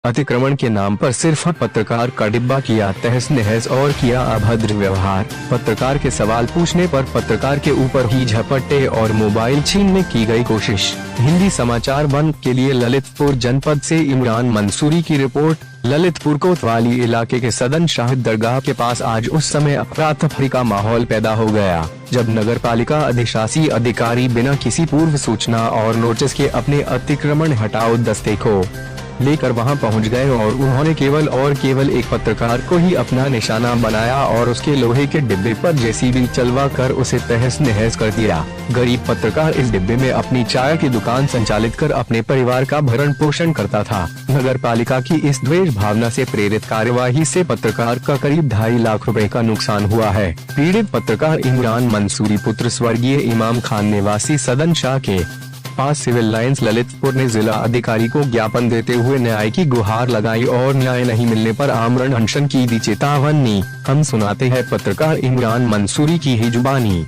अतिक्रमण के नाम पर सिर्फ पत्रकार का डिब्बा किया तहस नहस और किया अभद्र व्यवहार। पत्रकार के सवाल पूछने पर पत्रकार के ऊपर ही झपट्टे और मोबाइल छीनने की गई कोशिश। हिंदी समाचार 1 के लिए ललितपुर जनपद से इमरान मंसूरी की रिपोर्ट। ललितपुर कोतवाली इलाके के सदन शाह दरगाह के पास आज उस समय अफरा-तफरी का माहौल पैदा हो गया, जब नगर पालिका अधिशासी अधिकारी बिना किसी पूर्व सूचना और नोटिस के अपने अतिक्रमण हटाओ दस्ते को लेकर वहां पहुंच गए और उन्होंने केवल एक पत्रकार को ही अपना निशाना बनाया और उसके लोहे के डिब्बे पर जेसीबी चलवा कर उसे तहस नहस कर दिया। गरीब पत्रकार इस डिब्बे में अपनी चाय की दुकान संचालित कर अपने परिवार का भरण पोषण करता था। नगर पालिका की इस द्वेष भावना से प्रेरित कार्यवाही से पत्रकार का करीब 2.5 लाख रुपए का नुकसान हुआ है। पीड़ित पत्रकार इमरान मंसूरी पुत्र स्वर्गीय इमाम खान निवासी सदन शाह के पास सिविल लाइंस ललितपुर ने जिला अधिकारी को ज्ञापन देते हुए न्याय की गुहार लगाई और न्याय नहीं मिलने पर आमरण अनशन की दी चेतावनी। हम सुनाते हैं पत्रकार इमरान मंसूरी की ही जुबानी।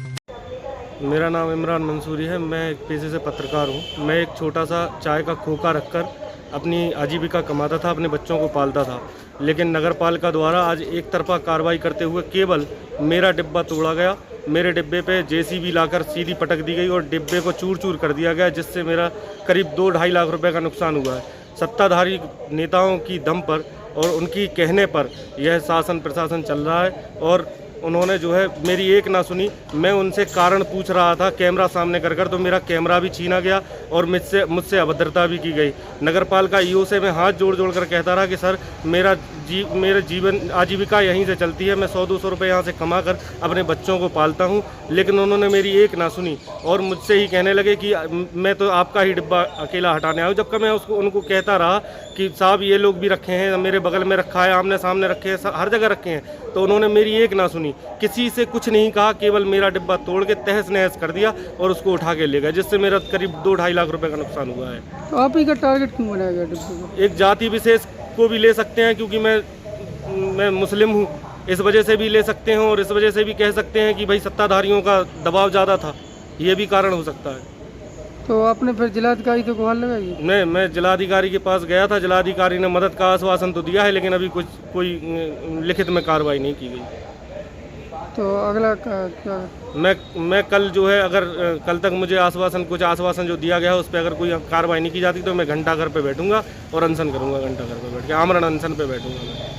मेरा नाम इमरान मंसूरी है। मैं एक पेशे से पत्रकार हूँ। मैं एक छोटा सा चाय का खोखा रखकर अपनी आजीविका कमाता था, अपने बच्चों को पालता था, लेकिन नगर पालिका द्वारा आज एक तरफा कार्रवाई करते हुए केवल मेरा डिब्बा तोड़ा गया। मेरे डिब्बे पे जेसीबी लाकर सीधी पटक दी गई और डिब्बे को चूर चूर कर दिया गया, जिससे मेरा करीब 2-2.5 लाख रुपए का नुकसान हुआ है। सत्ताधारी नेताओं की दम पर और उनकी कहने पर यह शासन प्रशासन चल रहा है और उन्होंने जो है मेरी एक ना सुनी। मैं उनसे कारण पूछ रहा था कैमरा सामने कर तो मेरा कैमरा भी छीना गया और मुझसे अभद्रता भी की गई। नगर पालिका ईओ से मैं हाथ जोड़ कर कहता रहा कि सर मेरा जीवन आजीविका यहीं से चलती है, मैं 100-200 रुपये यहाँ से कमा कर अपने बच्चों को पालता हूँ, लेकिन उन्होंने मेरी एक ना सुनी और मुझसे ही कहने लगे कि मैं तो आपका ही डिब्बा अकेला हटाने आया हूँ। जबकि मैं उनको कहता रहा कि साहब ये लोग भी रखे हैं, मेरे बगल में रखा है, आमने सामने रखे हैं, हर जगह रखे हैं, तो उन्होंने मेरी एक ना सुनी। किसी से कुछ नहीं कहा, केवल मेरा डिब्बा तोड़ के तहस नहस कर दिया और उसको उठा के ले गए, जिससे मेरा करीब 2-2.5 लाख रुपए का नुकसान हुआ है। तो आप ही का टारगेट क्यों बनाया गया डिब्बे को? एक जाति विशेष को भी ले सकते हैं, क्योंकि मैं मुस्लिम हूँ, इस वजह से भी ले सकते हैं और इस वजह से भी कह सकते हैं कि भाई सत्ताधारियों का दबाव ज़्यादा था, ये भी कारण हो सकता है। तो आपने फिर जिलाधिकारी को गुहार लगाई? मैं जिलाधिकारी के पास गया था। जिलाधिकारी ने मदद का आश्वासन तो दिया है, लेकिन अभी कोई लिखित में कार्रवाई नहीं की गई। तो अगला क्या? मैं कल जो है, अगर कल तक मुझे कुछ आश्वासन जो दिया गया है उस पर अगर कोई कार्रवाई नहीं की जाती तो मैं घंटा घर पे बैठूंगा और अनशन करूंगा। घंटा घर पे बैठ के आमरण अनशन पे बैठूंगा मैं।